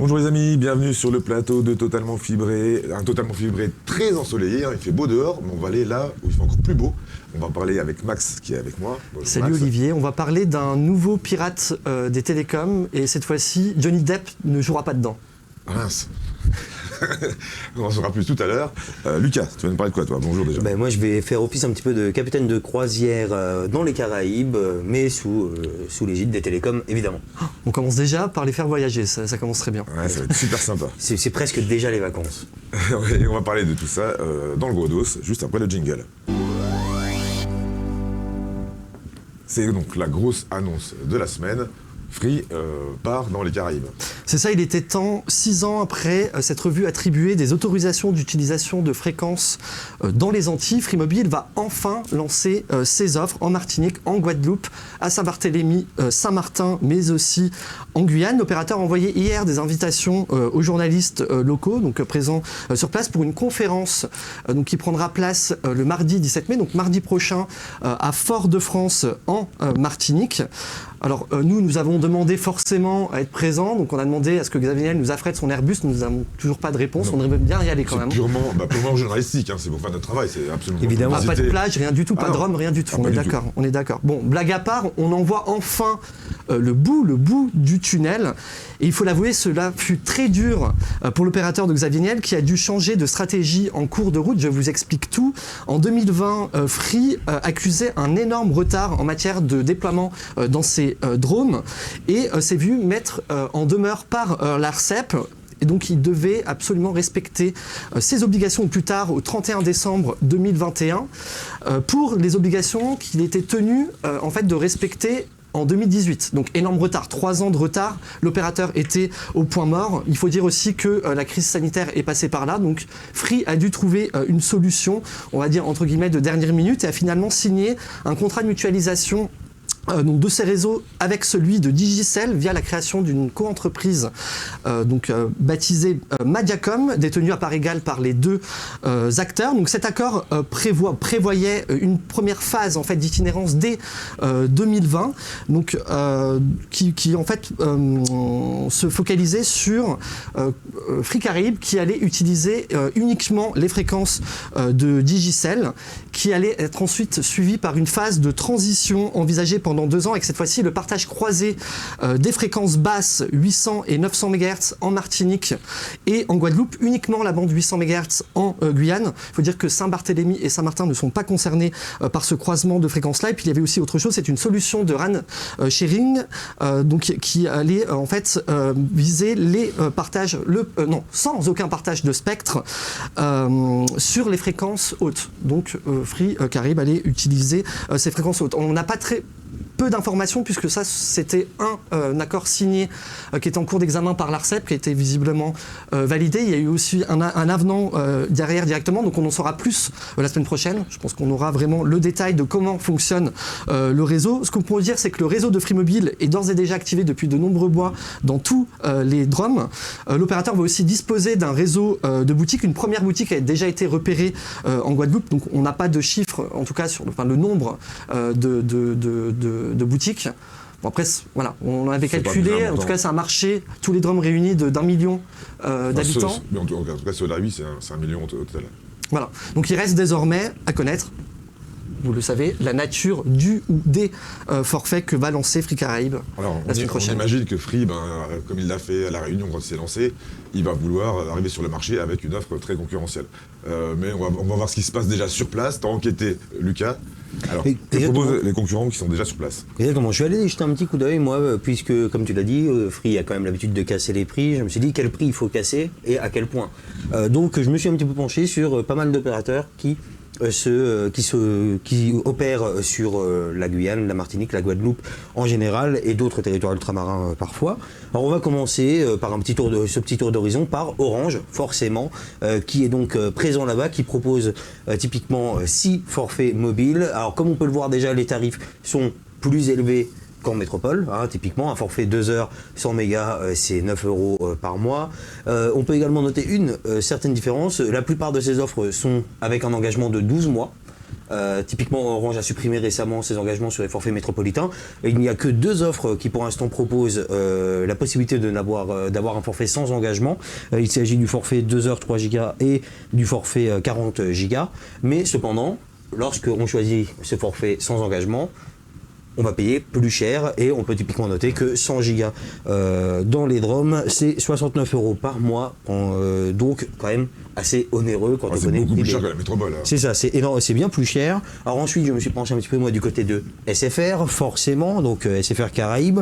Bonjour les amis, bienvenue sur le plateau de Totalement Fibré. Un Totalement Fibré très ensoleillé, il fait beau dehors, mais on va aller là où il fait encore plus beau. On va parler avec Max qui est avec moi. Bonjour, salut Max. Olivier, on va parler d'un nouveau pirate des télécoms et cette fois-ci Johnny Depp ne jouera pas dedans. Ah, mince. On en saura plus tout à l'heure. Lucas, tu vas nous parler de quoi toi? Bonjour déjà. Moi je vais faire office un petit peu de capitaine de croisière dans les Caraïbes, mais sous l'égide des télécoms évidemment. On commence déjà par les faire voyager, ça commence très bien. Ouais, ça va être super sympa. C'est presque déjà les vacances. Et on va parler de tout ça dans le gros dos, juste après le jingle. C'est donc la grosse annonce de la semaine. Free part dans les Caraïbes. C'est ça, il était temps, 6 ans après s'être vu attribuer des autorisations d'utilisation de fréquences dans les Antilles. Free Mobile va enfin lancer ses offres en Martinique, en Guadeloupe, à Saint-Barthélemy, Saint-Martin, mais aussi en Guyane. L'opérateur a envoyé hier des invitations aux journalistes locaux, donc présents sur place, pour une conférence qui prendra place le mardi 17 mai, donc mardi prochain, à Fort-de-France, en Martinique. Alors nous avons demandé forcément à être présents, donc on a demandé à ce que Xavier Niel nous affrète son Airbus, nous n'avons toujours pas de réponse, on aimerait bien y aller quand même. C'est purement journalistique, c'est pour faire notre travail, c'est absolument Évidemment. Pas de plage, rien du tout, pas de Rome, rien du tout, on est d'accord. Bon, blague à part, on en voit enfin le bout du tunnel, et il faut l'avouer, cela fut très dur pour l'opérateur de Xavier Niel qui a dû changer de stratégie en cours de route, je vous explique tout. En 2020, Free accusait un énorme retard en matière de déploiement dans ses drones et s'est vu mettre en demeure par l'ARCEP. Et donc, il devait absolument respecter ses obligations au plus tard, au 31 décembre 2021, pour les obligations qu'il était tenu en fait, de respecter en 2018. Donc énorme retard, 3 ans de retard, l'opérateur était au point mort. Il faut dire aussi que la crise sanitaire est passée par là, donc Free a dû trouver une solution, on va dire entre guillemets de dernière minute, et a finalement signé un contrat de mutualisation donc de ces réseaux avec celui de Digicel via la création d'une co-entreprise baptisée Mediacom, détenue à part égale par les deux acteurs. Donc cet accord prévoyait une première phase en fait d'itinérance dès 2020, donc qui en fait se focalisait sur Free Caraïbes qui allait utiliser uniquement les fréquences de Digicel, qui allait être ensuite suivie par une phase de transition envisagée pendant 2 ans, avec cette fois-ci le partage croisé des fréquences basses 800 et 900 MHz en Martinique et en Guadeloupe, uniquement la bande 800 MHz en Guyane. Il faut dire que Saint-Barthélemy et Saint-Martin ne sont pas concernés par ce croisement de fréquences-là. Et puis il y avait aussi autre chose, c'est une solution de RAN sharing qui allait en fait viser les partages, sans aucun partage de spectre sur les fréquences hautes. Donc Free Caraïbes allait utiliser ces fréquences hautes. On n'a pas très peu d'informations puisque ça c'était un accord signé qui est en cours d'examen par l'ARCEP, qui a été visiblement validé. Il y a eu aussi un avenant derrière directement, donc on en saura plus la semaine prochaine. Je pense qu'on aura vraiment le détail de comment fonctionne le réseau. Ce qu'on peut dire, c'est que le réseau de Free Mobile est d'ores et déjà activé depuis de nombreux mois dans tous les DROM. L'opérateur va aussi disposer d'un réseau de boutiques. Une première boutique a déjà été repérée en Guadeloupe, donc on n'a pas de chiffres en tout cas sur le nombre de boutiques. Bon après, voilà, on avait calculé, en tout cas c'est un marché, tous les DROM réunis d'1 million d'habitants. Mais en tout cas, sur la 8, c'est 1 million au total. Voilà, donc il reste désormais à connaître, vous le savez, la nature du ou des forfaits que va lancer Free Caraïbes la semaine prochaine. On imagine que Free, comme il l'a fait à La Réunion quand il s'est lancé, il va vouloir arriver sur le marché avec une offre très concurrentielle. Mais on va voir ce qui se passe déjà sur place. T'as enquêté, Lucas. Alors, que proposent les concurrents qui sont déjà sur place? Exactement, je suis allé jeter un petit coup d'œil, moi, puisque, comme tu l'as dit, Free a quand même l'habitude de casser les prix. Je me suis dit quel prix il faut casser et à quel point. Donc, je me suis un petit peu penché sur pas mal d'opérateurs qui opèrent sur la Guyane, la Martinique, la Guadeloupe en général et d'autres territoires ultramarins parfois. Alors on va commencer par ce petit tour d'horizon par Orange, forcément, qui est donc présent là-bas, qui propose typiquement 6 forfaits mobiles. Alors comme on peut le voir déjà, les tarifs sont plus élevés qu'en métropole, typiquement un forfait 2 heures 100 mégas, c'est 9 € par mois. On peut également noter une certaine différence, la plupart de ces offres sont avec un engagement de 12 mois. Typiquement, Orange a supprimé récemment ses engagements sur les forfaits métropolitains. Et il n'y a que 2 offres qui pour l'instant proposent la possibilité d'avoir un forfait sans engagement. Il s'agit du forfait 2 heures 3 Go et du forfait 40 Go. Mais cependant, lorsqu'on choisit ce forfait sans engagement, on va payer plus cher et on peut typiquement noter que 100 gigas dans les DROM, c'est 69 € par mois, donc quand même assez onéreux quand on connaît. C'est beaucoup plus cher que la métropole. C'est ça, c'est énorme, c'est bien plus cher. Alors ensuite, je me suis penché un petit peu moi du côté de SFR, forcément, donc SFR Caraïbes,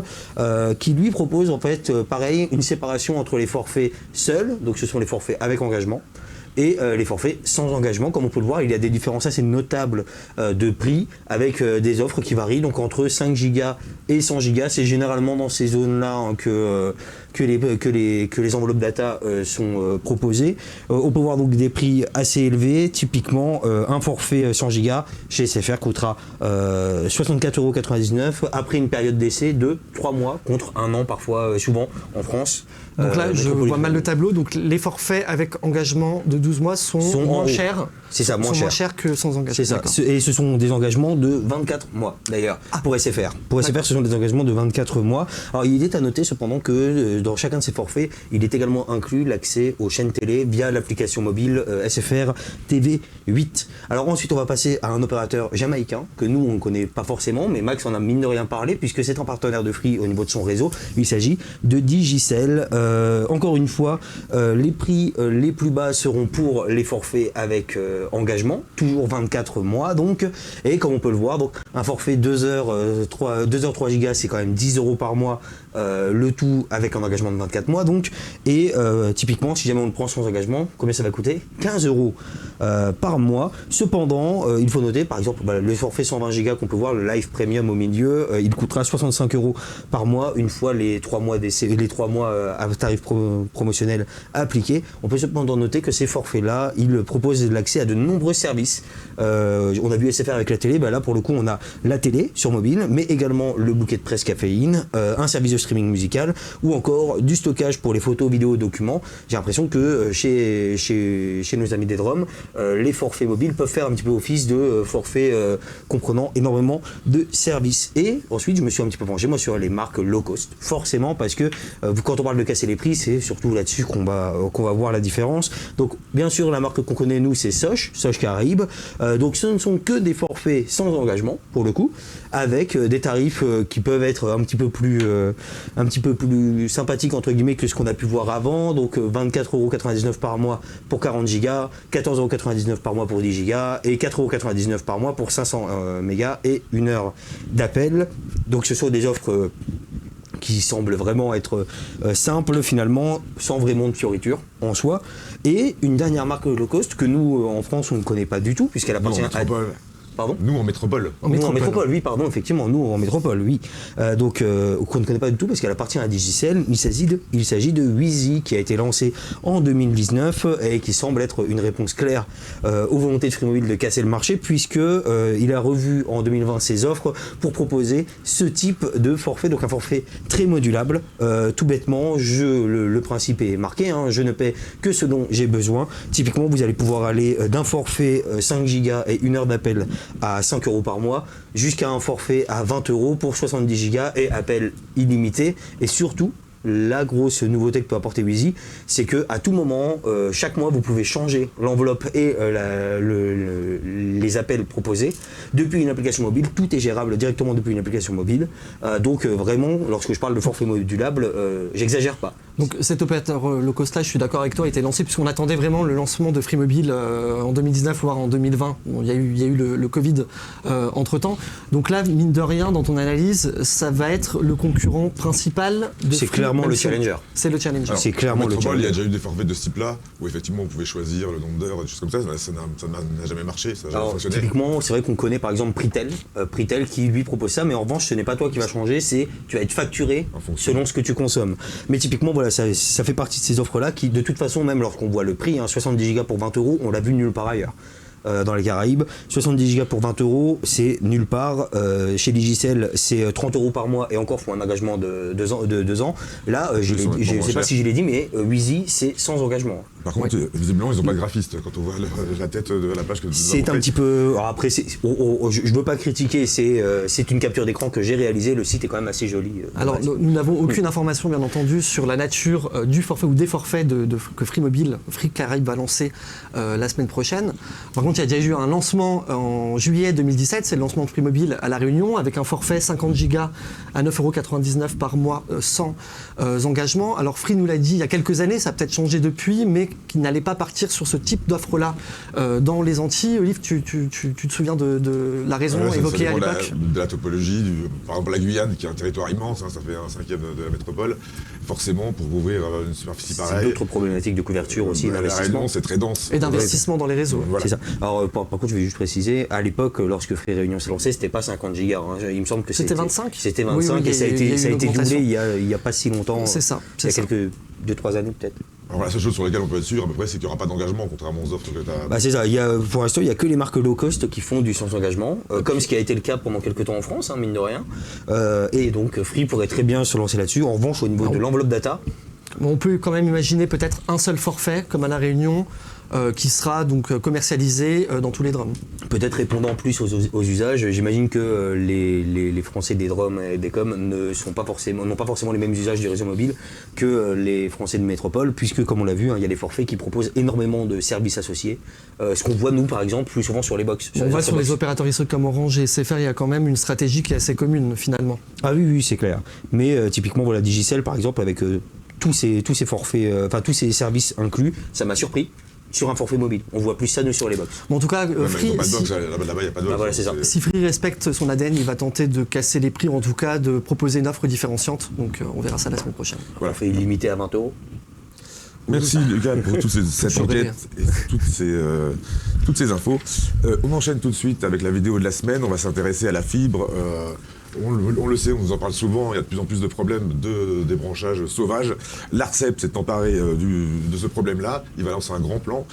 qui lui propose en fait pareil une séparation entre les forfaits seuls, donc ce sont les forfaits avec engagement, et les forfaits sans engagement. Comme on peut le voir, il y a des différences assez notables de prix avec des offres qui varient donc entre 5 Go et 100 Go. C'est généralement dans ces zones-là hein, que les enveloppes data sont proposées. On peut voir donc des prix assez élevés. Typiquement, un forfait 100 Go chez SFR coûtera 64,99 € après une période d'essai de 3 mois contre 1 an parfois, souvent en France. Donc là, je vois mal le tableau. Donc les forfaits avec engagement de 12 mois sont moins chers. C'est ça, moins chers que sans engagement. C'est ça. Et ce sont des engagements de 24 mois d'ailleurs pour SFR. Pour SFR, ce sont des engagements de 24 mois. Alors il est à noter cependant que dans chacun de ces forfaits, il est également inclus l'accès aux chaînes télé via l'application mobile SFR TV 8. Alors ensuite, on va passer à un opérateur jamaïcain que nous on ne connaît pas forcément, mais Max en a mine de rien parlé puisque c'est un partenaire de Free au niveau de son réseau. Il s'agit de Digicel. Encore une fois, les prix les plus bas seront pour les forfaits avec engagement, toujours 24 mois donc, et comme on peut le voir, donc un forfait 2 heures 3 Go c'est quand même 10 € par mois, le tout avec un engagement de 24 mois donc, et typiquement si jamais on le prend sans engagement, combien ça va coûter? 15 € par mois. Cependant, il faut noter par exemple le forfait 120 Go qu'on peut voir, le Live Premium au milieu, il coûtera 65 € par mois une fois les 3 mois à tarif promotionnel appliqués. On peut cependant noter que ces forfaits-là, ils proposent l'accès à de nombreux services. On a vu SFR avec la télé, là pour le coup on a la télé sur mobile, mais également le bouquet de presse caféine, un service de streaming musical ou encore du stockage pour les photos, vidéos, documents. J'ai l'impression que chez nos amis des DROM, les forfaits mobiles peuvent faire un petit peu office de forfaits comprenant énormément de services. Et ensuite je me suis un petit peu penché moi sur les marques low cost, forcément parce que quand on parle de casser les prix, c'est surtout là-dessus qu'on va voir la différence. Donc bien sûr la marque qu'on connaît nous c'est Sosh Caraïbes. Donc ce ne sont que des forfaits sans engagement pour le coup, avec des tarifs qui peuvent être un petit peu plus sympathiques entre guillemets que ce qu'on a pu voir avant. Donc 24,99 € par mois pour 40 Go, 14,99 € par mois pour 10 Go et 4,99 € par mois pour 500 mégas et 1 heure d'appel. Donc ce sont des offres qui semble vraiment être simple finalement, sans vraiment de fioriture en soi. Et une dernière marque low cost que nous en France on ne connaît pas du tout puisqu'elle appartient à... Pardon ? Nous en métropole. En métropole, oui, pardon, effectivement, nous en métropole, oui. Donc, qu'on ne connaît pas du tout parce qu'elle appartient à Digicel. Il s'agit de Wheezy qui a été lancé en 2019 et qui semble être une réponse claire aux volontés de Free Mobile de casser le marché puisque il a revu en 2020 ses offres pour proposer ce type de forfait, donc un forfait très modulable. Tout bêtement, le principe est marqué, hein, je ne paie que ce dont j'ai besoin. Typiquement, vous allez pouvoir aller d'un forfait 5 Go et 1 heure d'appel à 5 € par mois jusqu'à un forfait à 20 € pour 70 Go et appel illimité. Et surtout, la grosse nouveauté que peut apporter Wheezy, c'est que à tout moment, chaque mois, vous pouvez changer l'enveloppe et les appels proposés depuis une application mobile. Tout est gérable directement depuis une application mobile. Donc vraiment, lorsque je parle de forfait modulable, j'exagère pas. Donc cet opérateur low cost là, je suis d'accord avec toi, a été lancé puisqu'on attendait vraiment le lancement de Free Mobile en 2019 voire en 2020. Bon, il y a eu le Covid entre temps. Donc là, mine de rien, dans ton analyse, ça va être le concurrent principal de C'est Free. clairement le challenger. C'est le challenger. Alors, c'est clairement le challenger. Il y a déjà eu des forfaits de ce type-là où effectivement on pouvait choisir le nombre d'heures, des choses comme ça. Ça n'a jamais marché, ça n'a jamais fonctionné. Typiquement, c'est vrai qu'on connaît par exemple Pritel qui lui propose ça, mais en revanche, ce n'est pas toi qui va changer, c'est tu vas être facturé selon ce que tu consommes. Mais typiquement, voilà, ça fait partie de ces offres-là qui, de toute façon, même lorsqu'on voit le prix, 70 Go pour 20 €, on l'a vu nulle part ailleurs. dans les Caraïbes. 70 gigas pour 20 €, c'est nulle part. Chez Digicel, c'est 30 € par mois et encore, il faut un engagement de 2 ans. Là, je ne sais pas si je l'ai dit, mais Wheezy, c'est sans engagement. Par contre, visiblement, ils n'ont pas de graphiste quand on voit la tête de la page que c'est un petit peu. Alors après, je ne veux pas critiquer, c'est une capture d'écran que j'ai réalisée. Le site est quand même assez joli. Alors, nous n'avons aucune information, bien entendu, sur la nature du forfait ou des forfaits que Free Mobile, Free Caraïbes va lancer la semaine prochaine. Par contre, il y a déjà eu un lancement en juillet 2017, c'est le lancement de Free Mobile à La Réunion, avec un forfait 50 gigas à 9,99 € par mois sans engagement. Alors, Free nous l'a dit il y a quelques années, ça a peut-être changé depuis, mais qu'il n'allait pas partir sur ce type d'offre-là dans les Antilles. Olive, tu te souviens de la raison évoquée à l'époque ? De la topologie, par exemple la Guyane, qui est un territoire immense, hein, ça fait un 5e de la métropole. Forcément, pour ouvrir une superficie pareille. C'est d'autres problématiques de couverture aussi, d'investissement. C'est très dense. Et d'investissement dans les réseaux. Voilà. C'est ça. Alors, par contre, je vais juste préciser, à l'époque, lorsque Free Réunion s'est lancé, c'était pas 50 gigas. Hein. Il me semble que c'était 25. C'était 25 oui, et ça a été doublé il y a pas si longtemps. C'est ça. Il y a quelques 2-3 années peut-être. Alors la seule chose sur laquelle on peut être sûr à peu près, c'est qu'il n'y aura pas d'engagement, contrairement aux offres que tu as... C'est ça, pour l'instant il n'y a que les marques low cost qui font du sans engagement, comme ce qui a été le cas pendant quelques temps en France, hein, mine de rien. Et donc Free pourrait très bien se lancer là-dessus. En revanche, au niveau de l'enveloppe data... On peut quand même imaginer peut-être un seul forfait, comme à La Réunion, qui sera donc commercialisé dans tous les drums. Peut-être répondant plus aux usages. J'imagine que les Français des drums et des coms n'ont pas forcément les mêmes usages du réseau mobile que les Français de métropole, puisque comme on l'a vu, il y a des forfaits qui proposent énormément de services associés. Ce qu'on voit nous par exemple plus souvent sur les box. On voit sur les opérateurs historiques comme Orange et SFR, il y a quand même une stratégie qui est assez commune finalement. Ah oui, c'est clair. Mais typiquement voilà, Digicel par exemple avec tous ces forfaits, tous ces services inclus, ça m'a surpris. Sur un forfait mobile. On voit plus ça nous sur les box. Bon, en tout cas, Free, là-bas, il n'y a pas de box. Voilà, c'est ça. Si Free respecte son ADN, il va tenter de casser les prix, ou en tout cas de proposer une offre différenciante. Donc on verra ça la semaine prochaine. Voilà, fait illimité à 20 €. Merci Lucas pour cette enquête et toutes ces infos. On enchaîne tout de suite avec la vidéo de la semaine. On va s'intéresser à la fibre. On le sait, on nous en parle souvent, il y a de plus en plus de problèmes de débranchage sauvage. L'ARCEP s'est emparé de ce problème-là, il va lancer un grand plan.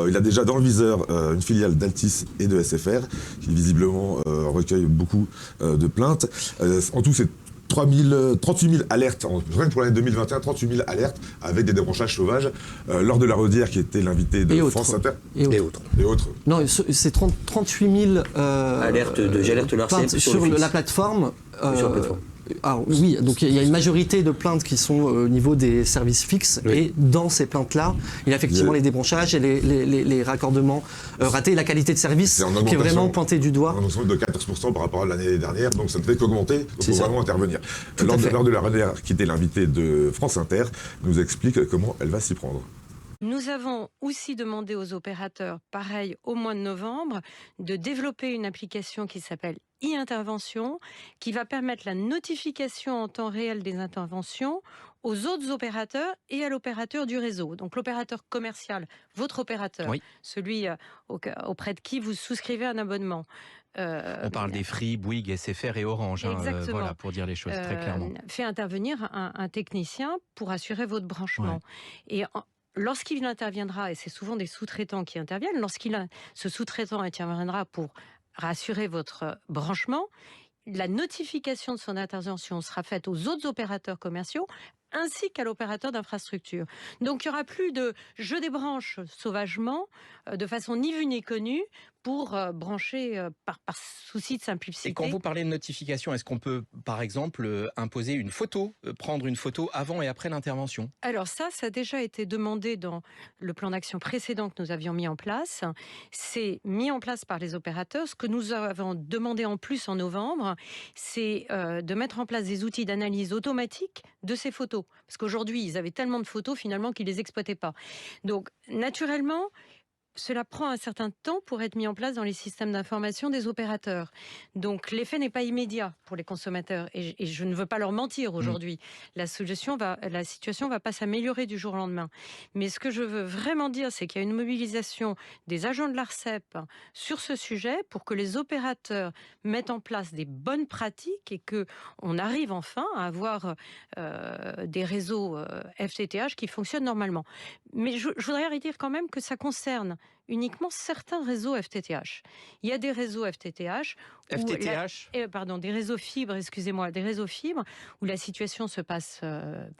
Il a déjà dans le viseur une filiale d'Altis et de SFR, qui visiblement recueille beaucoup de plaintes. En tout, c'est 38 000 alertes, rien que pour l'année 2021, 38 000 alertes avec des débranchages sauvages. Lors de la Rodière, qui était l'invité de France Inter. Et autres. Non, c'est 38 000 j'alerte l'ARCEP sur la plateforme. Sur la plateforme. Oui, donc il y a une majorité de plaintes qui sont au niveau des services fixes, oui. Et dans ces plaintes-là, il y a effectivement les débranchages et les raccordements ratés, la qualité de service qui est vraiment pointée du doigt. On est de 14% par rapport à l'année dernière, donc ça ne fait qu'augmenter, donc il faut vraiment intervenir. Lors de la Rodière, qui était l'invité de France Inter, nous explique comment elle va s'y prendre. Nous avons aussi demandé aux opérateurs, pareil au mois de novembre, de développer une application qui s'appelle e-intervention, qui va permettre la notification en temps réel des interventions aux autres opérateurs et à l'opérateur du réseau. Donc l'opérateur commercial, votre opérateur, oui. Celui auprès de qui vous souscrivez un abonnement. On parle des Free, Bouygues, SFR et Orange, voilà, pour dire les choses très clairement. Fait intervenir un technicien pour assurer votre branchement. Ouais. Et lorsqu'il interviendra, et c'est souvent des sous-traitants qui interviennent, ce sous-traitant interviendra pour rassurer votre branchement, la notification de son intervention sera faite aux autres opérateurs commerciaux ainsi qu'à l'opérateur d'infrastructure. Donc il n'y aura plus de je débranche sauvagement, de façon ni vue ni connue, pour brancher par souci de simplicité. Et quand vous parlez de notification, est-ce qu'on peut, par exemple, imposer une photo, prendre une photo avant et après l'intervention ? Alors ça a déjà été demandé dans le plan d'action précédent que nous avions mis en place. C'est mis en place par les opérateurs. Ce que nous avons demandé en plus en novembre, c'est de mettre en place des outils d'analyse automatique de ces photos. Parce qu'aujourd'hui, ils avaient tellement de photos finalement qu'ils ne les exploitaient pas. Donc, naturellement, cela prend un certain temps pour être mis en place dans les systèmes d'information des opérateurs. Donc l'effet n'est pas immédiat pour les consommateurs et je ne veux pas leur mentir aujourd'hui. La situation va pas s'améliorer du jour au lendemain. Mais ce que je veux vraiment dire, c'est qu'il y a une mobilisation des agents de l'ARCEP sur ce sujet pour que les opérateurs mettent en place des bonnes pratiques et qu'on arrive enfin à avoir des réseaux FTTH qui fonctionnent normalement. Mais je voudrais redire quand même que ça concerne uniquement certains réseaux FTTH. Il y a des réseaux FTTH, des réseaux fibres, des réseaux fibres où la situation se passe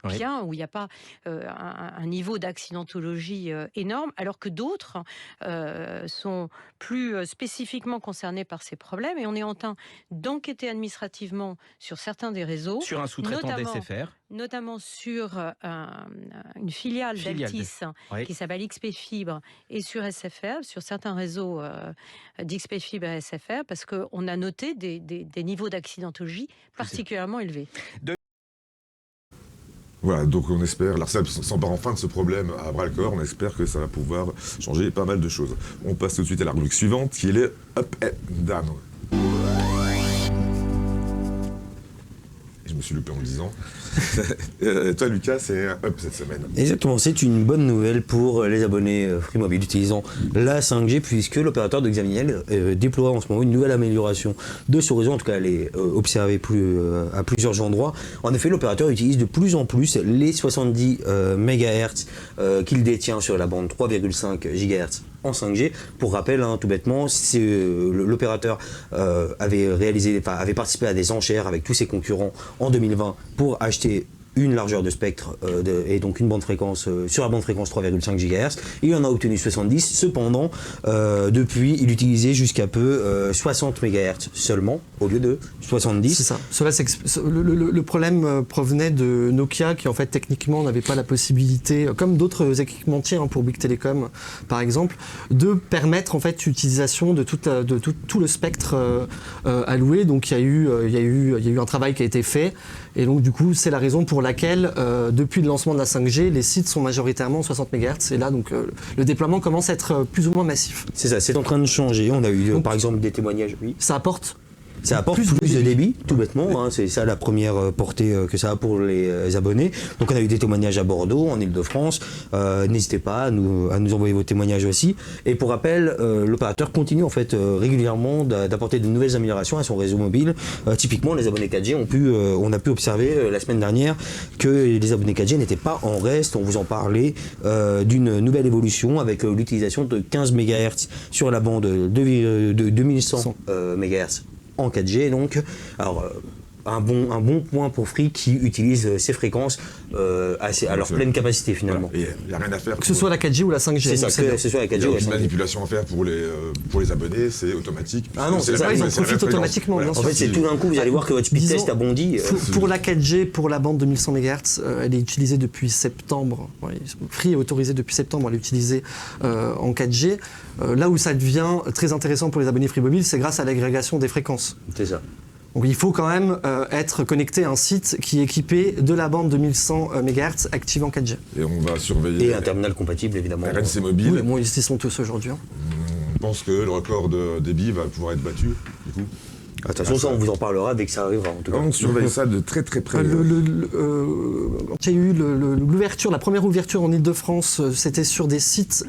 bien, où il n'y a pas un niveau d'accidentologie énorme, alors que d'autres sont plus spécifiquement concernés par ces problèmes, et on est en train d'enquêter administrativement sur certains des réseaux. Sur un sous-traitant d'SFR. Notamment sur une filiale d'Altis qui s'appelle XP Fibre, et sur SFR, sur certains réseaux d'XP Fibre et SFR, parce qu'on a noté des niveaux d'accidentologie particulièrement élevés. Voilà, donc on espère, l'ARCEP s'empare enfin de ce problème à bras-le-corps, on espère que ça va pouvoir changer pas mal de choses. On passe tout de suite à la rubrique suivante, qui est les Up and Down. Je me suis loupé en le disant. Toi, Lucas, c'est un up cette semaine. Exactement, c'est une bonne nouvelle pour les abonnés Free Mobile utilisant la 5G, puisque l'opérateur de Xavier Niel déploie en ce moment une nouvelle amélioration de ce réseau. En tout cas, elle est observée à plusieurs endroits. En effet, l'opérateur utilise de plus en plus les 70 MHz qu'il détient sur la bande 3,5 GHz en 5G. Pour rappel, tout bêtement, l'opérateur avait participé à des enchères avec tous ses concurrents en 2020 pour acheter une largeur de spectre et donc une bande fréquence sur la bande fréquence 3,5 GHz. Il en a obtenu 70. Cependant, depuis, il utilisait jusqu'à peu 60 MHz seulement au lieu de 70. C'est ça. Le problème provenait de Nokia qui en fait techniquement n'avait pas la possibilité, comme d'autres équipementiers pour Bouygues Telecom par exemple, de permettre en fait l'utilisation de tout le spectre alloué. Donc il y a eu un travail qui a été fait. Et donc du coup, c'est la raison pour laquelle, depuis le lancement de la 5G, les sites sont majoritairement 60 MHz. Et là, donc, le déploiement commence à être plus ou moins massif. C'est ça, c'est en train de changer. On a eu, par exemple, des témoignages. Oui. Ça apporte plus de débit, tout bêtement. C'est ça la première portée que ça a pour les abonnés. Donc on a eu des témoignages à Bordeaux, en Ile-de-France. N'hésitez pas à nous envoyer vos témoignages aussi. Et pour rappel, l'opérateur continue en fait régulièrement d'apporter de nouvelles améliorations à son réseau mobile. Typiquement, les abonnés 4G on a pu observer la semaine dernière que les abonnés 4G n'étaient pas en reste. On vous en parlait d'une nouvelle évolution avec l'utilisation de 15 MHz sur la bande de 2100 MHz. En 4G, donc, alors un bon point pour Free qui utilise ces fréquences à leur pleine capacité finalement. Voilà. Et il n'y a rien à faire. Que ce soit la 4G ou la 5G. C'est ça, que ce soit la 4G. Il n'y a aucune manipulation à faire pour les abonnés, c'est automatique. Ah non, c'est ça, ils en profitent automatiquement. Voilà. En fait, c'est tout d'un coup, vous allez voir que votre speed test a bondi. Pour la 4G, pour la bande de 1100 MHz, elle est utilisée depuis septembre. Free est autorisé depuis septembre à l'utiliser en 4G. Là où ça devient très intéressant pour les abonnés Free Mobile, c'est grâce à l'agrégation des fréquences. C'est ça. Donc il faut quand même être connecté à un site qui est équipé de la bande de 1100 MHz active en 4G. Et on va surveiller. Et un terminal compatible évidemment. RNC Mobile. Oui, bon, ils y sont tous aujourd'hui. On pense que le record de débit va pouvoir être battu, du coup. Attention, ça on vous en parlera dès que ça arrivera en tout cas. On surveille ça de très très près. Quand il y a eu l'ouverture, la première ouverture en Ile-de-France, c'était sur des sites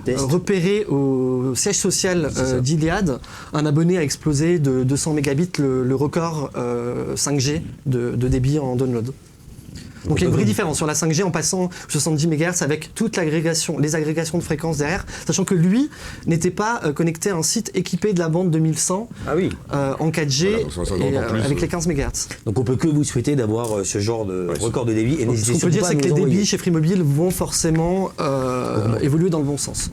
repérés au siège social d'Iliade. Un abonné a explosé de 200 mégabits le record 5G de débit en download. Donc il y a une vraie différence sur la 5G en passant 70 MHz avec toute les agrégations de fréquences derrière, sachant que lui n'était pas connecté à un site équipé de la bande 2100 en 4G voilà, avec les 15 MHz. Donc on peut que vous souhaiter d'avoir ce genre de record de débit. Et ce qu'on peut dire, c'est que les débits chez Free Mobile vont forcément évoluer dans le bon sens.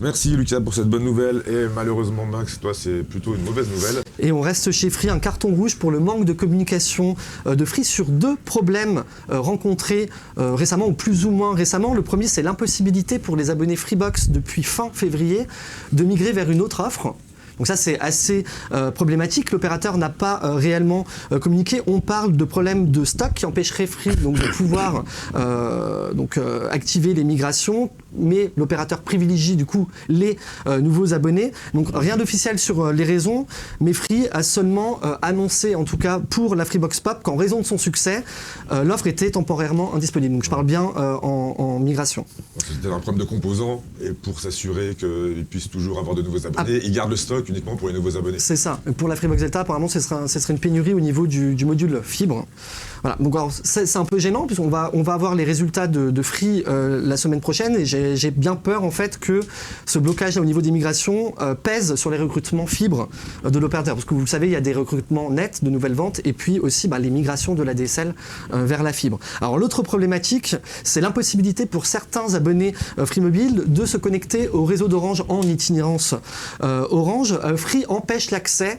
Merci Lucas pour cette bonne nouvelle et malheureusement Max, toi c'est plutôt une mauvaise nouvelle. Et on reste chez Free, un carton rouge pour le manque de communication de Free sur deux problèmes rencontrés récemment ou plus ou moins récemment. Le premier, c'est l'impossibilité pour les abonnés Freebox depuis fin février de migrer vers une autre offre. Donc ça c'est assez problématique, l'opérateur n'a pas réellement communiqué. On parle de problèmes de stock qui empêcheraient Free donc, de pouvoir activer les migrations, mais l'opérateur privilégie du coup les nouveaux abonnés. Donc rien d'officiel sur les raisons, mais Free a seulement annoncé, en tout cas pour la Freebox Pop, qu'en raison de son succès, l'offre était temporairement indisponible. Donc je parle bien en migration. C'était un problème de composants et pour s'assurer qu'ils puissent toujours avoir de nouveaux abonnés, ils gardent le stock uniquement pour les nouveaux abonnés. C'est ça. Pour la Freebox Delta, apparemment, ce serait une pénurie au niveau du module fibre. Voilà. Donc c'est un peu gênant puisqu'on va avoir les résultats de Free la semaine prochaine et j'ai j'ai bien peur en fait que ce blocage au niveau des migrations pèse sur les recrutements fibres de l'opérateur. Parce que vous le savez, il y a des recrutements nets de nouvelles ventes et puis aussi les migrations de la DSL vers la fibre. Alors l'autre problématique, c'est l'impossibilité pour certains abonnés Free Mobile de se connecter au réseau d'Orange en itinérance Orange. Free empêche l'accès,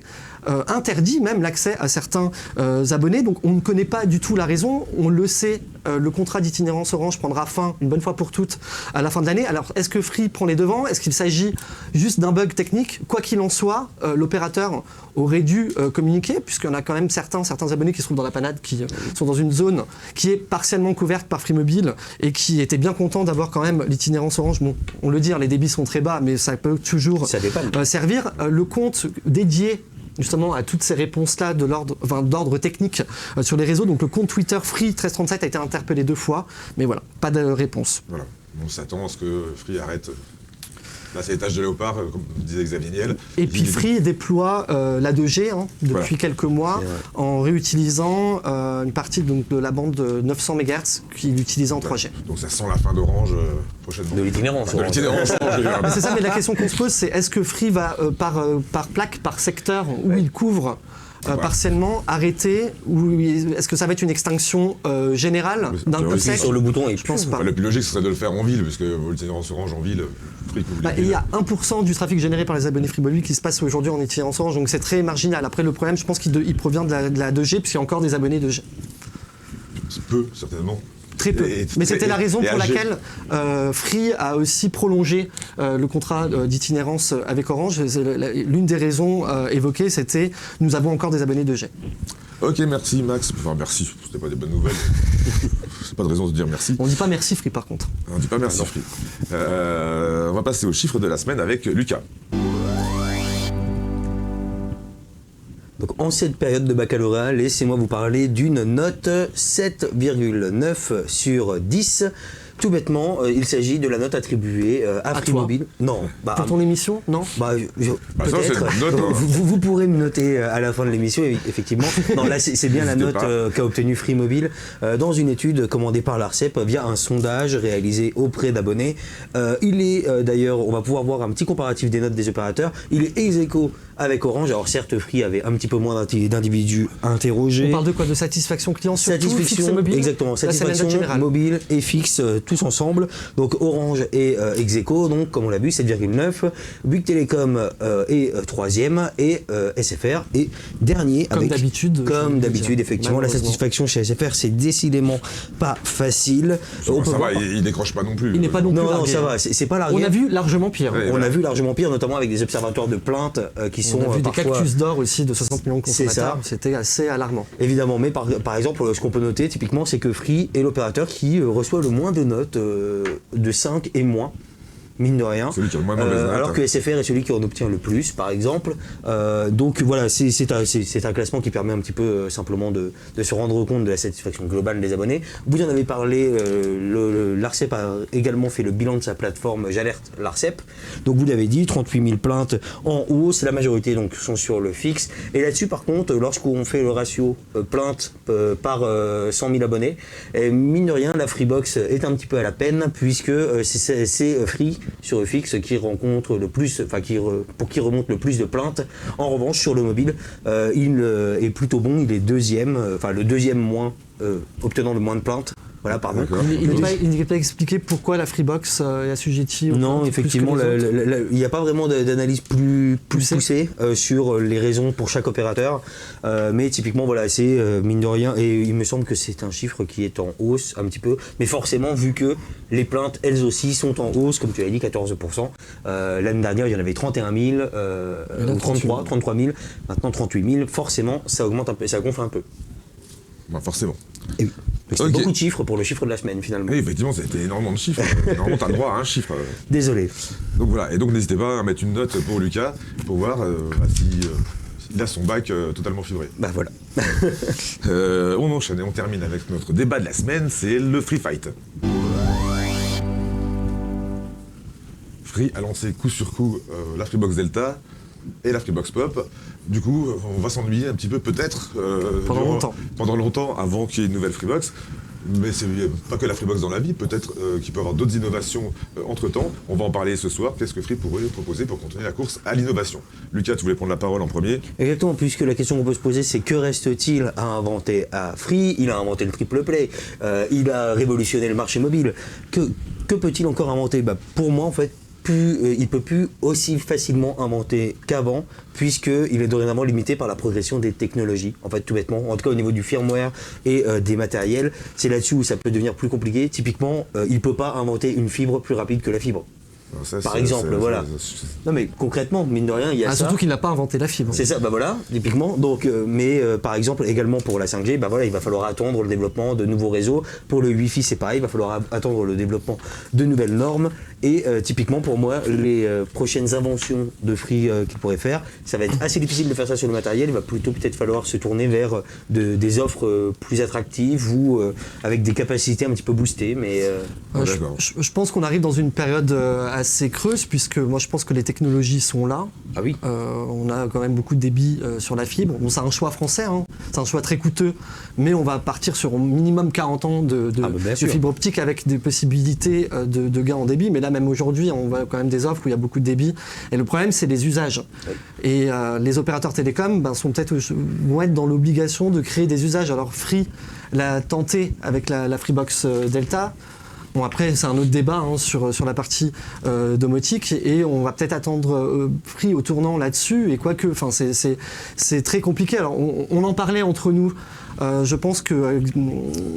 interdit même l'accès à certains abonnés. Donc on ne connaît pas du tout la raison. On le sait, le contrat d'itinérance Orange prendra fin une bonne fois pour toutes à la fin de l'année. Alors est-ce que Free prend les devants? Est-ce qu'il s'agit juste d'un bug technique? Quoi qu'il en soit, l'opérateur aurait dû communiquer, puisqu'il y en a quand même certains abonnés qui se trouvent dans la panade, qui sont dans une zone qui est partiellement couverte par Free Mobile et qui étaient bien contents d'avoir quand même l'itinérance Orange. Bon, on le dit, les débits sont très bas, mais ça peut toujours servir. Le compte dédié justement à toutes ces réponses-là d'ordre technique sur les réseaux. Donc le compte Twitter Free 1337 a été interpellé 2 fois, mais voilà, pas de réponse. Voilà, on s'attend à ce que Free arrête. Là, c'est les tâches de léopard, comme disait Xavier Niel. Et puis Free déploie la 2G depuis quelques mois en réutilisant une partie donc, de la bande de 900 MHz qu'il utilisait en 3G. Donc ça sent la fin d'Orange prochainement. De l'itinérance. C'est ça, mais la question qu'on se pose, c'est est-ce que Free va par plaque, par secteur où il couvre partiellement arrêter, ou est-ce que ça va être une extinction générale d'un coup sec? Sur le bouton, et je pense pas. Le plus logique, ce serait de le faire en ville, parce que l'itinérance Orange en ville, Free couvre il y a 1% du trafic généré par les abonnés Free Mobile qui se passe aujourd'hui en itinérance Orange, donc c'est très marginal. Après, le problème, je pense qu'il provient de la 2G, puisqu'il y a encore des abonnés 2G. Peu, certainement. Très peu. Mais c'était la raison pour laquelle Free a aussi prolongé le contrat d'itinérance avec Orange. L'une des raisons évoquées, c'était « nous avons encore des abonnés 2G ». Ok, merci Max. Enfin, merci, c'était pas des bonnes nouvelles. C'est pas de raison de dire merci. On dit pas merci Free par contre. On dit pas merci Free. On va passer au chiffre de la semaine avec Lucas. Donc en cette période de baccalauréat, laissez-moi vous parler d'une note 7,9 sur 10. Tout bêtement, il s'agit de la note attribuée à Free Mobile. Non. Pour ton émission, non? Peut-être. Vous pourrez me noter à la fin de l'émission, effectivement. Non, là, c'est bien la note qu'a obtenue Free Mobile dans une étude commandée par l'ARCEP via un sondage réalisé auprès d'abonnés. Il est d'ailleurs, on va pouvoir voir un petit comparatif des notes des opérateurs. Il est ex-aequo avec Orange. Alors certes, Free avait un petit peu moins d'individus interrogés. On parle de quoi? De satisfaction client surtout, satisfaction, fixe et mobile? Exactement, satisfaction mobile et fixe, tous ensemble. Donc Orange est ex-aequo, donc comme on l'a vu, 7,9. Bouygues Télécom est 3e et SFR est dernier. Comme d'habitude. Comme d'habitude, effectivement. La satisfaction chez SFR, c'est décidément pas facile. Ça va, il décroche pas non plus. Il n'est pas non plus largué. Non, ça va, c'est pas largué. On a vu largement pire. On a vu largement pire, notamment avec des observatoires de plaintes qui sont on a vu parfois... des cactus d'or aussi de 60 millions de consommateurs. C'était assez alarmant. Évidemment, mais par exemple, ce qu'on peut noter typiquement, c'est que Free est l'opérateur qui reçoit le moins de notes de 5 et moins. Mine de rien. Celui qui a le moins de mauvaises notes. Alors que SFR est celui qui en obtient le plus, par exemple. Donc voilà, c'est un classement qui permet un petit peu simplement de se rendre compte de la satisfaction globale des abonnés. Vous en avez parlé, l'ARCEP a également fait le bilan de sa plateforme J'alerte l'ARCEP. Donc vous l'avez dit, 38 000 plaintes en hausse, la majorité donc sont sur le fixe. Et là-dessus par contre, lorsqu'on fait le ratio plainte par 100 000 abonnés, mine de rien, la Freebox est un petit peu à la peine, puisque c'est Free sur le fixe qui rencontre le plus, pour qui remonte le plus de plaintes. En revanche, sur le mobile, il est plutôt bon, il est deuxième, le deuxième moins, obtenant le moins de plaintes. Voilà, pardon. Il n'est pas expliqué pourquoi la Freebox est assujettie aux Non, effectivement, il n'y a pas vraiment d'analyse plus poussée sur les raisons pour chaque opérateur. Mais typiquement, voilà, c'est mine de rien, et il me semble que c'est un chiffre qui est en hausse un petit peu. Mais forcément, vu que les plaintes, elles aussi, sont en hausse, comme tu l'as dit, 14%. L'année dernière, il y en avait 31 000, 33 000, maintenant 38 000. Forcément, ça augmente un peu, ça gonfle un peu. Bah, forcément. Et oui. C'est beaucoup de chiffres pour le chiffre de la semaine finalement. Oui, effectivement, c'était énormément de chiffres. Normalement, tu as le droit à un chiffre. Désolé. Donc voilà, et donc n'hésitez pas à mettre une note pour Lucas pour voir s'il a son bac totalement fibré. Bah voilà. On enchaîne et on termine avec notre débat de la semaine, c'est le Free Fight. Free a lancé coup sur coup la Freebox Delta et la Freebox Pop. Du coup, on va s'ennuyer un petit peu peut-être pendant longtemps avant qu'il y ait une nouvelle Freebox. Mais c'est pas que la Freebox dans la vie, peut-être qu'il peut y avoir d'autres innovations entre-temps. On va en parler ce soir. Qu'est-ce que Free pourrait proposer pour continuer la course à l'innovation? Lucas, tu voulais prendre la parole en premier. Exactement, puisque la question qu'on peut se poser, c'est que reste-t-il à inventer à Free? Il a inventé le triple play, il a révolutionné le marché mobile. Que peut-il encore inventer? Pour moi, en fait, il ne peut plus aussi facilement inventer qu'avant, puisqu'il est dorénavant limité par la progression des technologies, en fait, tout bêtement. En tout cas, au niveau du firmware et des matériels, c'est là-dessus où ça peut devenir plus compliqué. Typiquement, il ne peut pas inventer une fibre plus rapide que la fibre. Ça, par exemple, voilà. Non mais concrètement, mine de rien, il y a ça. Surtout qu'il n'a pas inventé la fibre. C'est ça, voilà, typiquement. Donc, par exemple, également pour la 5G, il va falloir attendre le développement de nouveaux réseaux. Pour le Wi-Fi, c'est pareil, il va falloir attendre le développement de nouvelles normes. Et typiquement, pour moi, les prochaines inventions de Free qu'il pourrait faire, ça va être assez difficile de faire ça sur le matériel. Il va plutôt peut-être falloir se tourner vers des offres plus attractives ou avec des capacités un petit peu boostées. Mais je pense qu'on arrive dans une période assez creuse, puisque moi je pense que les technologies sont là. Ah oui. On a quand même beaucoup de débit sur la fibre. Bon, c'est un choix français, hein. C'est un choix très coûteux, mais on va partir sur au minimum 40 ans de fibre optique avec des possibilités de gain en débit. Mais là, même aujourd'hui, on voit quand même des offres où il y a beaucoup de débit. Et le problème, c'est les usages. Oui. Et les opérateurs télécoms vont être dans l'obligation de créer des usages. Alors Free l'a tenté avec la Freebox Delta. Bon, après, c'est un autre débat sur la partie domotique, et on va peut-être attendre Free au tournant là-dessus, et quoique, c'est très compliqué. Alors, on en parlait entre nous. Je pense que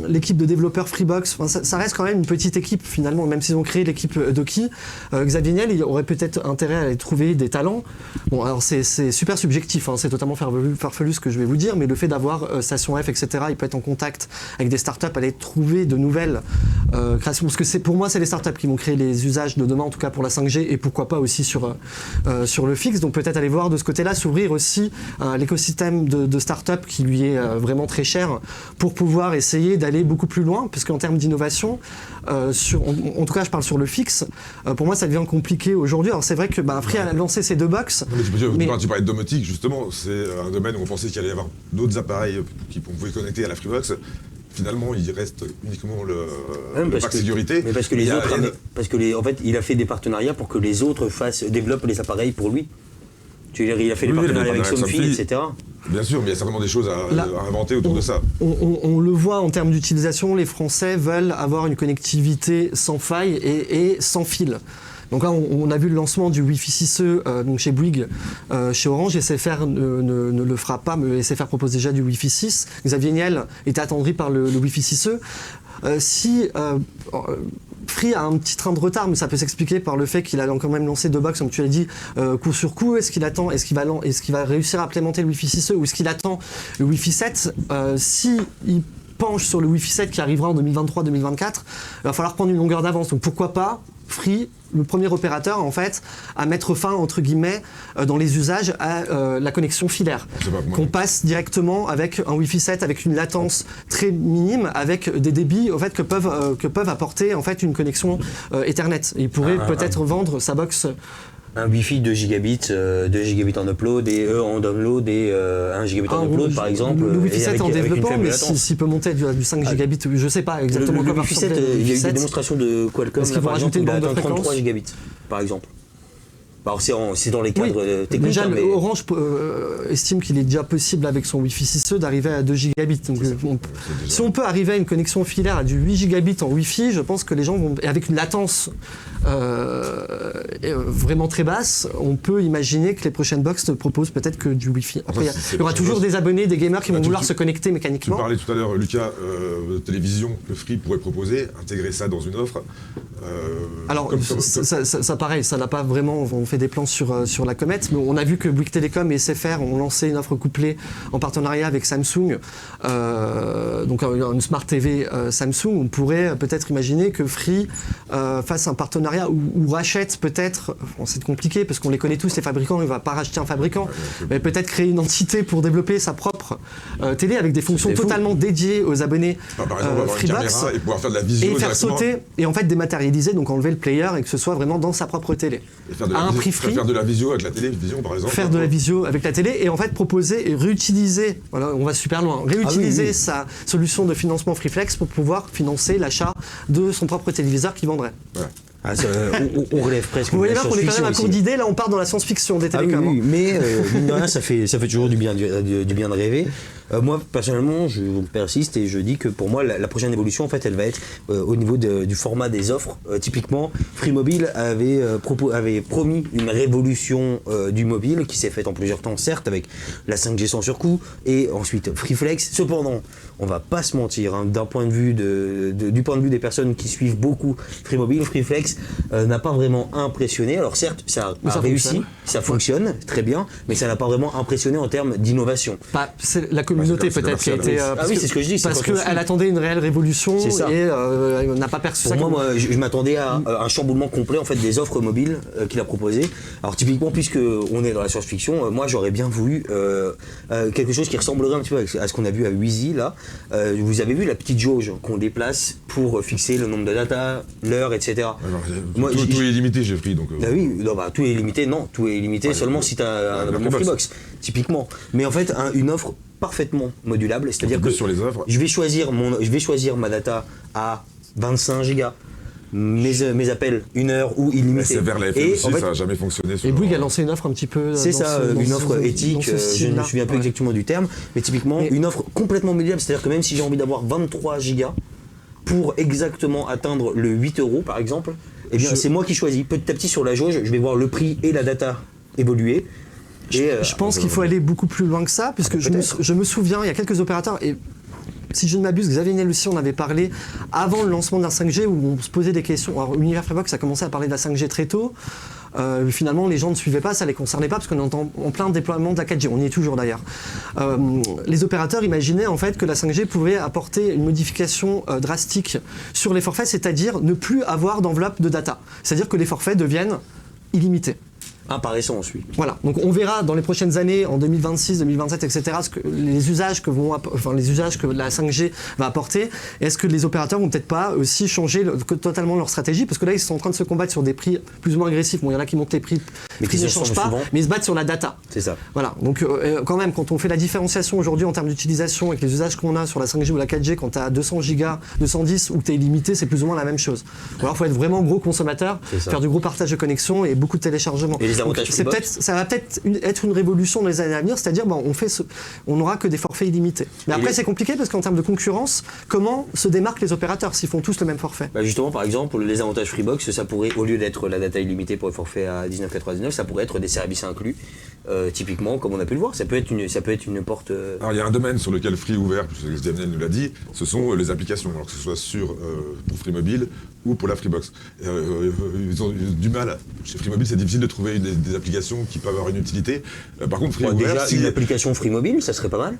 l'équipe de développeurs Freebox, ça reste quand même une petite équipe finalement, même s'ils ont créé l'équipe Doki. Xavier Niel, il aurait peut-être intérêt à aller trouver des talents. Bon, alors c'est super subjectif, c'est totalement farfelu ce que je vais vous dire, mais le fait d'avoir Station F, etc., il peut être en contact avec des startups, aller trouver de nouvelles créations. Parce que pour moi, c'est les startups qui vont créer les usages de demain, en tout cas pour la 5G, et pourquoi pas aussi sur le fixe. Donc peut-être aller voir de ce côté-là, s'ouvrir aussi l'écosystème de startups qui lui est vraiment très cher, pour pouvoir essayer d'aller beaucoup plus loin, parce qu'en termes d'innovation, en tout cas je parle sur le fixe, pour moi ça devient compliqué aujourd'hui. Alors c'est vrai que Free a lancé ses deux box. Quand tu parlais de domotique, justement, c'est un domaine où on pensait qu'il allait y avoir d'autres appareils qu'on pouvait connecter à la Freebox. Finalement, il reste uniquement le pack sécurité. Mais parce que les autres, en fait, il a fait des partenariats pour que les autres développent les appareils pour lui. Il a fait des partenariats avec Somfy, etc. Bien sûr, mais il y a certainement des choses à inventer autour de ça. On le voit en termes d'utilisation, les Français veulent avoir une connectivité sans faille et sans fil. Donc là, on a vu le lancement du Wi-Fi 6E donc chez Bouygues, chez Orange. SFR ne le fera pas, mais SFR propose déjà du Wi-Fi 6. Xavier Niel était attendri par le Wi-Fi 6E. Free a un petit train de retard, mais ça peut s'expliquer par le fait qu'il a quand même lancé deux box, comme tu l'as dit, coup sur coup. Est-ce qu'il va réussir à implémenter le Wi-Fi 6E, ou est-ce qu'il attend le Wi-Fi 7 si il penche sur le Wi-Fi 7 qui arrivera en 2023-2024, il va falloir prendre une longueur d'avance. Donc pourquoi pas Free, le premier opérateur en fait, à mettre fin entre guillemets dans les usages à la connexion filaire. Qu'on passe directement avec un Wi-Fi 7 avec une latence très minime, avec des débits en fait que peuvent apporter en fait une connexion Ethernet. Il pourrait peut-être vendre sa box. Un Wi-Fi 2 gigabits, 2 gigabits en upload et en download et 1 gigabit en upload par exemple. Le Wi-Fi 7 en développement, mais s'il peut monter du 5 gigabits, je ne sais pas exactement comment. Le Wi-Fi 7, il y a eu des démonstrations de Qualcomm, est-ce qu'ils vont rajouter une bande de 33 gigabits par exemple. Alors c'est dans les cadres techniques. Déjà, Orange estime qu'il est déjà possible avec son Wi-Fi 6E d'arriver à 2 gigabits. Donc, si on peut arriver à une connexion filaire à du 8 gigabits en Wi-Fi, je pense que les gens vont, et avec une latence vraiment très basse, on peut imaginer que les prochaines box ne proposent peut-être que du Wi-Fi. Après, il y aura toujours des abonnés, des gamers qui vont vouloir se connecter mécaniquement. Tu parlais tout à l'heure, Lucas, de télévision que Free pourrait proposer, intégrer ça dans une offre. Alors, ça pareil, ça n'a pas vraiment. On fait des plans sur la comète, mais on a vu que Bouygues Telecom et SFR ont lancé une offre couplée en partenariat avec Samsung, donc une Smart TV Samsung. On pourrait peut-être imaginer que Free fasse un partenariat ou rachète peut-être, c'est compliqué parce qu'on les connaît tous les fabricants, il ne va pas racheter un fabricant, mais peut-être créer une entité pour développer sa propre propre télé avec des fonctions totalement dédiées aux abonnés Par exemple, avoir une Freebox caméra et pouvoir faire de la visio et faire directement. sauter et en fait dématérialiser, donc enlever le player et que ce soit vraiment dans sa propre télé. Et faire de à la un visio- prix free. faire de la visio avec la télévision, par exemple. Faire de la visio avec la télé et en fait proposer et réutiliser, voilà, on va super loin, réutiliser sa solution de financement Freeflex pour pouvoir financer l'achat de son propre téléviseur qu'il vendrait. Ouais. Ah, on relève presque. Vous voyez de là la qu'on est quand même à science-fiction court ici. d'idées, là on part dans la science-fiction des Ah oui, télécoms. oui, mais mine de rien, ça fait toujours du bien de rêver. Moi, personnellement, je persiste et je dis que pour moi, la prochaine évolution, en fait, elle va être au niveau du format des offres. Typiquement, Free Mobile avait promis une révolution du mobile qui s'est faite en plusieurs temps, certes, avec la 5G sans surcoût et ensuite Freeflex. Cependant, on va pas se mentir, hein, du point de vue des personnes qui suivent beaucoup Free Mobile, Freeflex n'a pas vraiment impressionné. Alors certes, ça a réussi, ça fonctionne très bien, mais ça n'a pas vraiment impressionné en termes d'innovation. C'est la communauté c'est peut-être qui a commercial, été... oui. Ah oui, c'est ce que je dis. Parce qu'elle attendait une réelle révolution C'est ça. et elle n'a pas perçu ça. Pour moi, comme- je m'attendais à un chamboulement complet en fait des offres mobiles qu'il a proposées. Alors typiquement, puisque on est dans la science-fiction, moi j'aurais bien voulu quelque chose qui ressemblerait un petit peu à ce qu'on a vu à Wheezy là. Vous avez vu la petite jauge qu'on déplace pour fixer le nombre de data, l'heure, etc. Alors, Moi, tout est illimité, j'ai pris. Donc, Ah oui, non, tout est limité, non, tout est limité seulement si tu as un abonnement Freebox, typiquement. Mais en fait, une offre parfaitement modulable, c'est-à-dire que sur les offres. je vais choisir ma data à 25 gigas, mes appels 1 heure ou Mais illimité. c'est vers la FM Et aussi, en fait, ça n'a jamais fonctionné. Et Bouygues a lancé une offre un petit peu... c'est dans ça, ce- dans une ce- offre dans éthique, ce je ne style-là. me souviens plus Ouais. exactement du terme, mais typiquement Mais- une offre complètement modulable, c'est-à-dire que même si j'ai envie d'avoir 23 gigas pour exactement atteindre le 8 € par exemple, eh bien c'est moi qui choisis. Petit à petit sur la jauge, je vais voir le prix et la data évoluer. Et, Je pense qu'il faut aller beaucoup plus loin que ça, puisque je me souviens, il y a quelques opérateurs, et si je ne m'abuse, Xavier Niel aussi en avait parlé avant le lancement de la 5G, où on se posait des questions. Alors, Univers Freebox a commencé à parler de la 5G très tôt. Finalement, les gens ne suivaient pas, ça ne les concernait pas, parce qu'on est en plein déploiement de la 4G. On y est toujours d'ailleurs. Les opérateurs imaginaient en fait que la 5G pouvait apporter une modification drastique sur les forfaits, c'est-à-dire ne plus avoir d'enveloppe de data. C'est-à-dire que les forfaits deviennent illimités. par essence, oui. Voilà, donc on verra dans les prochaines années, en 2026, 2027, etc., les usages que la 5G va apporter. Est-ce que les opérateurs vont peut-être pas aussi changer totalement leur stratégie? Parce que là, ils sont en train de se combattre sur des prix plus ou moins agressifs. Bon, il y en a qui montent les prix, Mais qui qui ne se changent ressemblent pas, souvent. mais ils se battent sur la data. C'est ça. Voilà, donc quand même, quand on fait la différenciation aujourd'hui en termes d'utilisation avec les usages qu'on a sur la 5G ou la 4G, quand tu as 200 gigas, 210 ou que tu es illimité, c'est plus ou moins la même chose. Ou alors il faut être vraiment gros consommateur, C'est ça. faire du gros partage de connexion et beaucoup de téléchargements. Et les avantages Donc, Freebox ça va peut-être être une révolution dans les années à venir, c'est-à-dire on n'aura que des forfaits illimités. Mais après, c'est compliqué parce qu'en termes de concurrence, comment se démarquent les opérateurs s'ils font tous le même forfait? Bah justement, par exemple, les avantages Freebox, ça pourrait, au lieu d'être la data illimitée pour les forfaits à 19,99, ça pourrait être des services inclus. Typiquement, comme on a pu le voir, ça peut être une porte. Alors il y a un domaine sur lequel Free est ouvert, puisque Xavier nous l'a dit, ce sont les applications, alors que ce soit pour Free Mobile ou pour la Freebox. Ils ont du mal, chez Free Mobile c'est difficile de trouver des applications qui peuvent avoir une utilité. Par contre Free est ouvert, Déjà, une application Free Mobile, ça serait pas mal.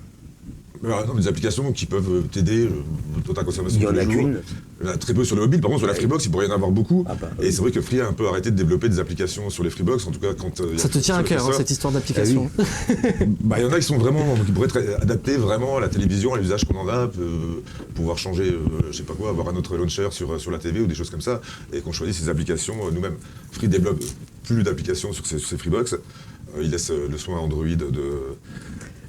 Non, des applications qui peuvent t'aider dans ta consommation. Il y en tous a les jours. qu'une. Il y en a très peu sur le mobile. Par contre, sur la Freebox, il pourrait y en avoir beaucoup. Ah bah, et c'est vrai que Free a un peu arrêté de développer des applications sur les Freebox, en tout cas quand. Ça te tient à cœur, cette histoire d'application. Bah, il y en a qui sont vraiment, qui pourraient être adaptés vraiment à la télévision, à l'usage qu'on en a, pouvoir changer, je sais pas quoi, avoir un autre launcher sur la TV ou des choses comme ça, et qu'on choisit ces applications nous-mêmes. Free développe plus d'applications sur ces Freebox. Il laisse le soin à Android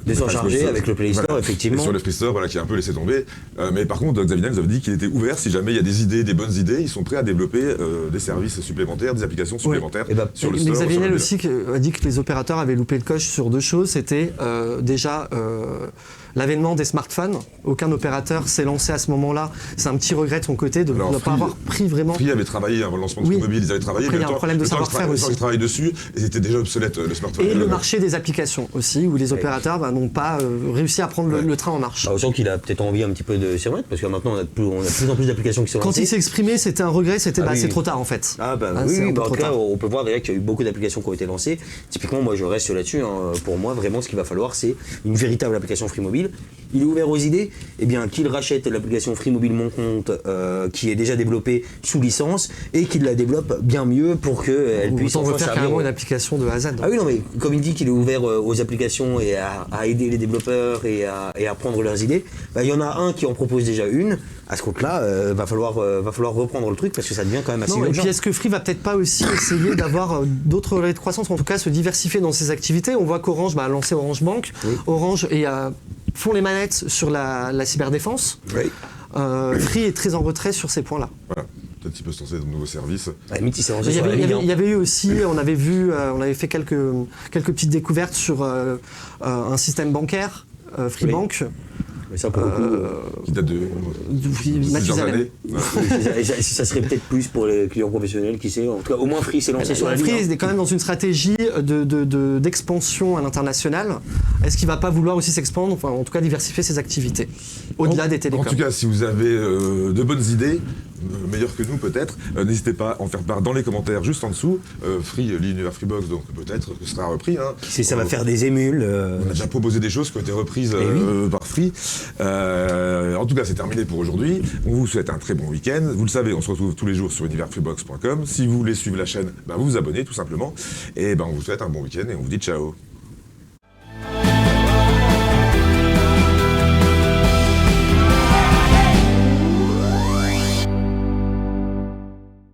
De s'en charger avec le Play Store, voilà. effectivement. Et sur le Free Store, voilà, qui a un peu laissé tomber. Mais par contre, Xavier nous avait dit qu'il était ouvert si jamais il y a des idées, des bonnes idées, ils sont prêts à développer des services supplémentaires, des applications supplémentaires Et bah, sur le Mais store. Xavier sur Niel mobile. aussi a dit que les opérateurs avaient loupé le coche sur deux choses. C'était déjà l'avènement des smartphones. Aucun opérateur s'est lancé à ce moment-là. C'est un petit regret de son côté de Alors, ne pas avoir pris vraiment... Free avait travaillé avant le lancement de Oui. mobile, ils avaient travaillé, Après, mais il y a un problème de savoir-faire aussi. Ils travaillent dessus, et c'était déjà obsolète le smartphone. Et le marché des applications aussi, où les opérateurs n'ont pas réussi à prendre le train en marche. Bah, on sent qu'il a peut-être envie un petit peu de s'y remettre, parce que maintenant on a de plus en plus d'applications qui sont Quand lancées. il s'est exprimé, c'était un regret, c'était Ah oui. c'est trop tard en fait. Ah bah Ah, oui, c'est un peu en trop tout cas, tard. on peut voir déjà qu'il y a eu beaucoup d'applications qui ont été lancées. Typiquement, moi je reste là-dessus. Hein. Pour moi, vraiment, ce qu'il va falloir, c'est une véritable application Free Mobile. mobile. Il est ouvert aux idées, eh bien qu'il rachète l'application Free Mobile Mon Compte qui est déjà développée sous licence et qu'il la développe bien mieux pour qu'elle puisse enfin enfin faire servir. carrément une application de A à Z. Ah oui, non, mais comme il dit qu'il est ouvert aux applications et à aider les développeurs et à prendre leurs idées, bah, il y en a un qui en propose déjà une. À ce compte-là, va falloir reprendre le truc parce que ça devient quand même assez Non, et urgent. puis est-ce que Free va peut-être pas aussi essayer d'avoir d'autres relais de croissance, ou en tout cas se diversifier dans ses activités? On voit qu'Orange a lancé Orange Bank, Oui. Orange font les manettes sur la cyberdéfense. Oui. Free est très en retrait sur ces points-là. Voilà. Peut-être qu'il peut se lancer dans de nouveaux services. À la limite, il s'est rangé Il y, sur la avait, il y ligne, avait- il y avait eu aussi, on avait fait quelques petites découvertes sur un système bancaire, Free Oui. Bank. mais ça, pour le coup, Qui date de plusieurs Mathusalem. années. Ouais. ça serait peut-être plus pour les clients professionnels, qui sait. En tout cas, au moins Free s'est lancé sur la ligne. Free est quand même dans une stratégie d'expansion à l'international. Est-ce qu'il ne va pas vouloir aussi s'expandre, enfin en tout cas diversifier ses activités, au-delà des télécoms? En tout cas, si vous avez de bonnes idées, meilleures que nous peut-être, n'hésitez pas à en faire part dans les commentaires juste en dessous. Free lit Univers Freebox, donc peut-être que ce sera repris. Hein. Si ça va faire des émules. On a déjà proposé des choses qui ont été reprises oui. par Free. En tout cas, c'est terminé pour aujourd'hui. On vous souhaite un très bon week-end. Vous le savez, on se retrouve tous les jours sur universfreebox.com. Si vous voulez suivre la chaîne, vous vous abonnez tout simplement. Et on vous souhaite un bon week-end et on vous dit ciao.